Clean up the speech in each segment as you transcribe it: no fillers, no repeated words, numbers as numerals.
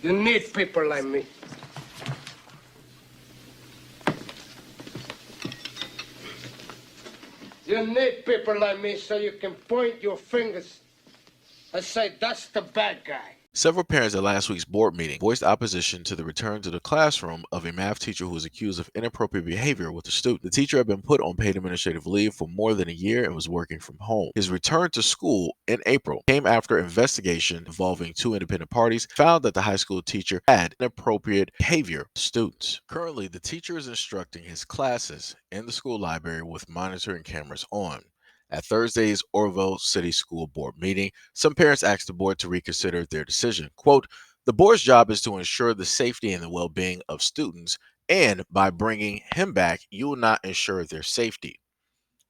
You need people like me. You need people like me so you can point your fingers and say, that's the bad guy. Several parents at last week's board meeting voiced opposition to the return to the classroom of a math teacher who was accused of inappropriate behavior with a student. The teacher had been put on paid administrative leave for more than a year and was working from home. His return to school in April came after investigation involving two independent parties found that the high school teacher had inappropriate behavior with students. Currently, the teacher is instructing his classes in the school library with monitoring cameras on. At Thursday's Orville City School Board meeting, some parents asked the board to reconsider their decision. Quote, the board's job is to ensure the safety and the well being of students, and by bringing him back, you will not ensure their safety.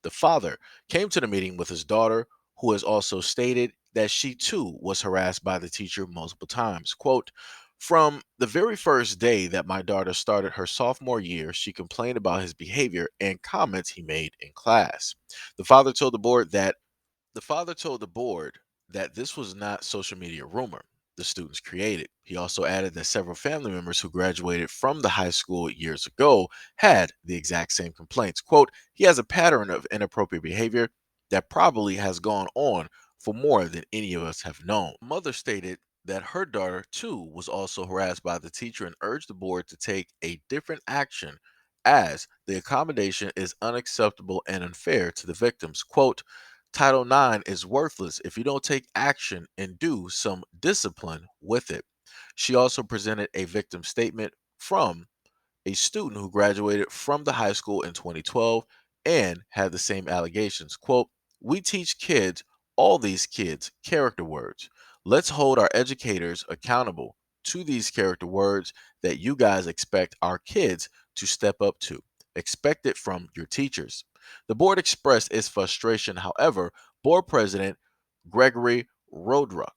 The father came to the meeting with his daughter, who has also stated that she too was harassed by the teacher multiple times. Quote, from the very first day that my daughter started her sophomore year, she complained about his behavior and comments he made in class. The father told the board that this was not social media rumor the students created. He also added that several family members who graduated from the high school years ago had the exact same complaints. Quote, he has a pattern of inappropriate behavior that probably has gone on for more than any of us have known. Mother stated that her daughter too was also harassed by the teacher and urged the board to take a different action as the accommodation is unacceptable and unfair to the victims. Quote, Title IX is worthless if you don't take action and do some discipline with it. She also presented a victim statement from a student who graduated from the high school in 2012 and had the same allegations. Quote, we teach kids, all these kids, character words. Let's hold our educators accountable to these character words that you guys expect our kids to step up to. Expect it from your teachers. The board expressed its frustration. However, board president Gregory Rodruck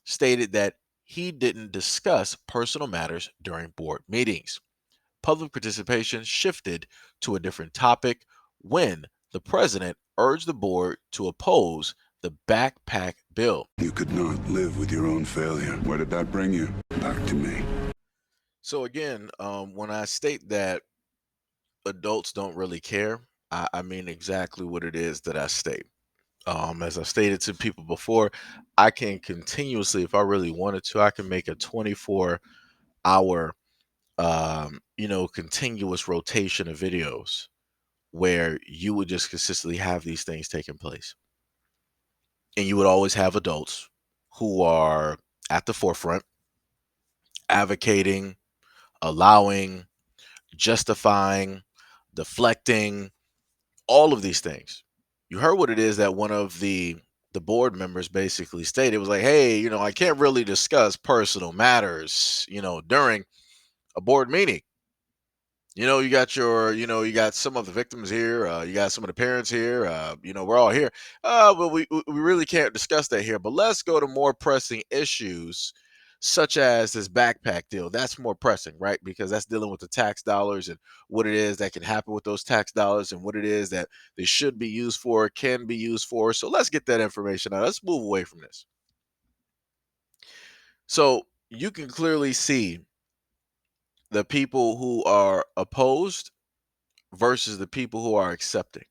stated that he didn't discuss personal matters during board meetings. Public participation shifted to a different topic when the president urged the board to oppose the backpack bill. You could not live with your own failure. Where did that bring you? Back to me. So again, when I state that adults don't really care, I mean exactly what it is that I state. As I stated to people before, I can continuously, if I really wanted to, I can make a 24-hour, continuous rotation of videos where you would just consistently have these things taking place. And you would always have adults who are at the forefront advocating, allowing, justifying, deflecting, all of these things. You heard what it is that one of the board members basically stated. It was like, hey, I can't really discuss personal matters, during a board meeting. You got some of the victims here. You got some of the parents here. We're all here. But we really can't discuss that here. But let's go to more pressing issues, such as this backpack deal. That's more pressing, right? Because that's dealing with the tax dollars and what it is that can happen with those tax dollars and what it is that they should be used for, can be used for. So let's get that information out. Let's move away from this. So you can clearly see the people who are opposed versus the people who are accepting.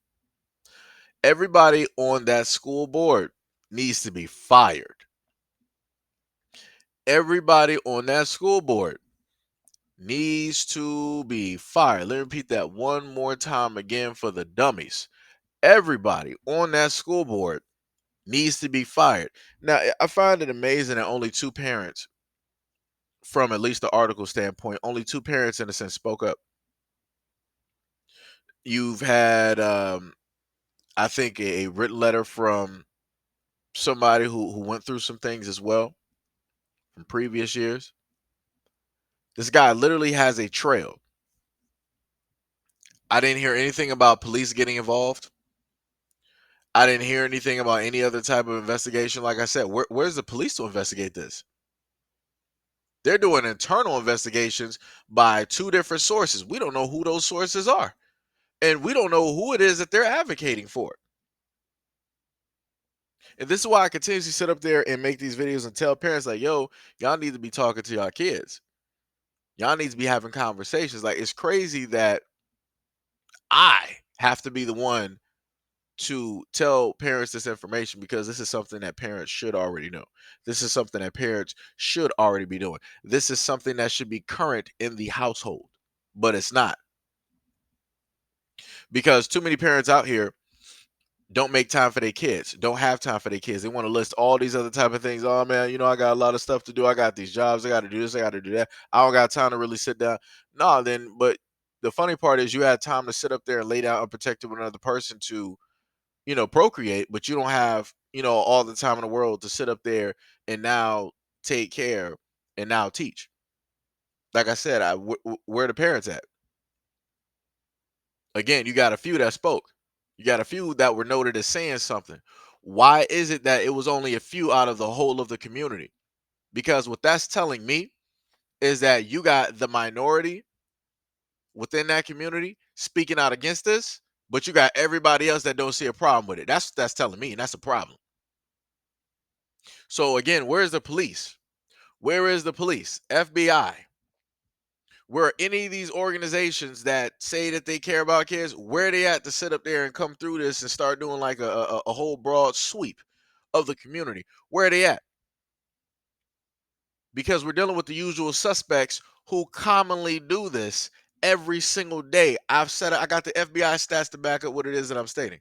Everybody on that school board needs to be fired. Everybody on that school board needs to be fired. Let me repeat that one more time again for the dummies. Everybody on that school board needs to be fired. Now, I find it amazing that only two parents, from at least the article standpoint, only two parents in a sense spoke up. You've had, I think, a written letter from somebody who went through some things as well from previous years. This guy literally has a trail. I didn't hear anything about police getting involved. I didn't hear anything about any other type of investigation. Like I said, where's the police to investigate this? They're doing internal investigations by two different sources. We don't know who those sources are. And we don't know who it is that they're advocating for. And this is why I continuously sit up there and make these videos and tell parents like, yo, y'all need to be talking to y'all kids. Y'all need to be having conversations. Like, it's crazy that I have to be the one to tell parents this information, because this is something that parents should already know. This is something that parents should already be doing. This is something that should be current in the household, but it's not, because too many parents out here don't make time for their kids, don't have time for their kids. They want to list all these other type of things. Oh man, I got a lot of stuff to do. I got these jobs. I got to do this. I got to do that. I don't got time to really sit down. No, then, but the funny part is you had time to sit up there and lay down unprotected with another person to, procreate, but you don't have, all the time in the world to sit up there and now take care and now teach. Like I said, where the parents at? Again, you got a few that spoke. You got a few that were noted as saying something. Why is it that it was only a few out of the whole of the community? Because what that's telling me is that you got the minority within that community speaking out against this, but you got everybody else that don't see a problem with it. That's telling me, and that's a problem. So again, where's the police? Where is the police? FBI? Where any of these organizations that say that they care about kids, where they at to sit up there and come through this and start doing like a whole broad sweep of the community? Where are they at? Because we're dealing with the usual suspects who commonly do this every single day. I've said I got the FBI stats to back up what it is that I'm stating.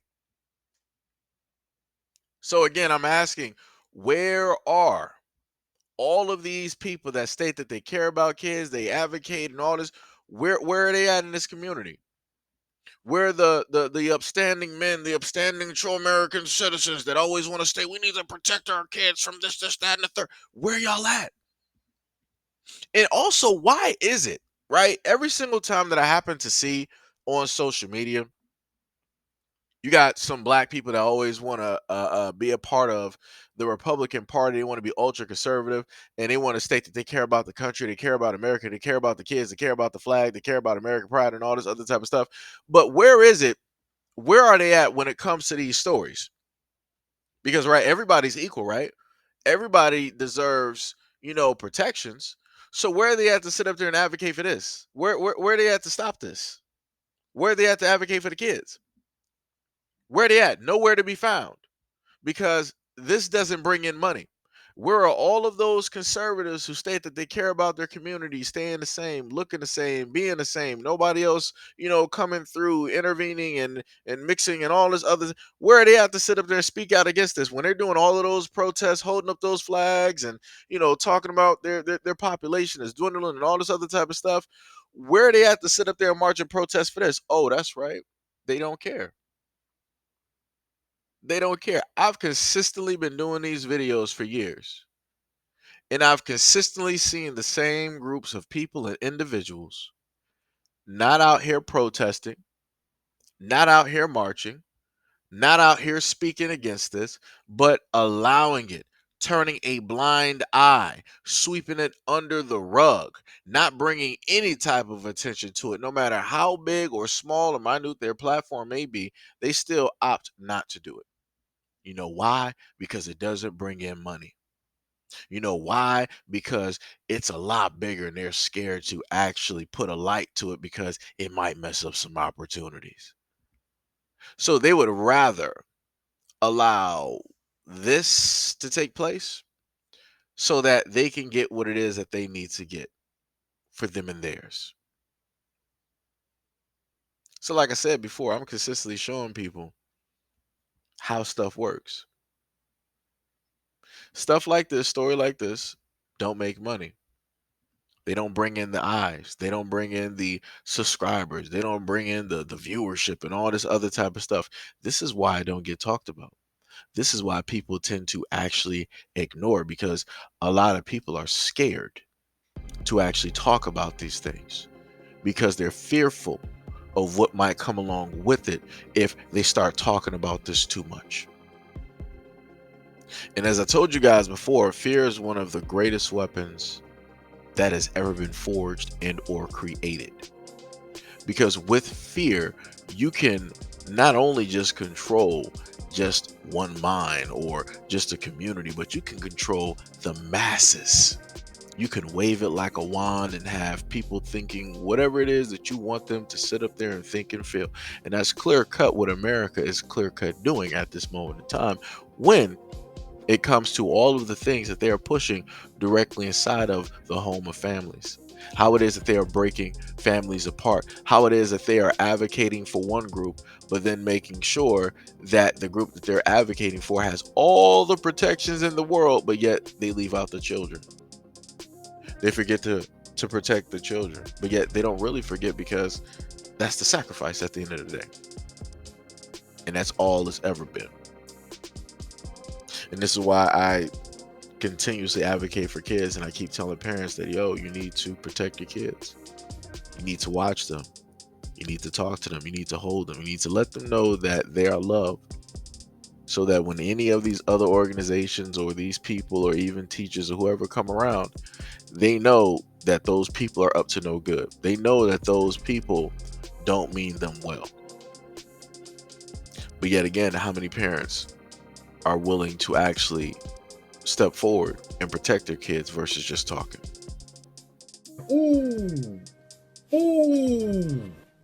So again, I'm asking, where are all of these people that state that they care about kids, they advocate and all this? Where are they at in this community? Where are the upstanding men, the upstanding true American citizens that always want to say we need to protect our kids from this, that, and the third? Where y'all at? And also, why is it, right? Every single time that I happen to see on social media, you got some black people that always want to be a part of the Republican Party. They want to be ultra conservative, and they want to state that they care about the country, they care about America, they care about the kids, they care about the flag, they care about American pride, and all this other type of stuff. But where is it? Where are they at when it comes to these stories? Because right, everybody's equal, right? Everybody deserves, protections. So where are they at to sit up there and advocate for this? Where are they at to stop this? Where are they at to advocate for the kids? Where are they at? Nowhere to be found, because this doesn't bring in money. Where are all of those conservatives who state that they care about their community, staying the same, looking the same, being the same? Nobody else, coming through, intervening and mixing and all this other. Where are they at to sit up there and speak out against this when they're doing all of those protests, holding up those flags, and talking about their population is dwindling and all this other type of stuff? Where are they at to sit up there and march and protest for this? Oh, that's right. They don't care. They don't care. I've consistently been doing these videos for years, and I've consistently seen the same groups of people and individuals not out here protesting, not out here marching, not out here speaking against this, but allowing it, turning a blind eye, sweeping it under the rug, not bringing any type of attention to it. No matter how big or small or minute their platform may be, they still opt not to do it. You know why? Because it doesn't bring in money. You know why? Because it's a lot bigger and they're scared to actually put a light to it because it might mess up some opportunities. So they would rather allow this to take place so that they can get what it is that they need to get for them and theirs. So like I said before, I'm consistently showing people how stuff works. Stuff like this, story like this, don't make money. They don't bring in the eyes. They don't bring in the subscribers. They don't bring in the viewership and all this other type of stuff. This is why I don't get talked about. This is why people tend to actually ignore, because a lot of people are scared to actually talk about these things because they're fearful of what might come along with it if they start talking about this too much. And as I told you guys before, fear is one of the greatest weapons that has ever been forged and or created. Because with fear, you can not only just control just one mind or just a community, but you can control the masses. You can wave it like a wand and have people thinking whatever it is that you want them to sit up there and think and feel. And that's clear cut what America is clear cut doing at this moment in time, when it comes to all of the things that they are pushing directly inside of the home of families. How it is that they are breaking families apart. How it is that they are advocating for one group, but then making sure that the group that they're advocating for has all the protections in the world, but yet they leave out the children. They forget to protect the children, but yet they don't really forget, because that's the sacrifice at the end of the day. And that's all it's ever been. And this is why I continuously advocate for kids, and I keep telling parents that, yo, you need to protect your kids. You need to watch them. You need to talk to them. You need to hold them. You need to let them know that they are loved, so that when any of these other organizations or these people or even teachers or whoever come around, they know that those people are up to no good. They know that those people don't mean them well. But yet again, how many parents are willing to actually step forward and protect their kids versus just talking? Ooh. Ooh.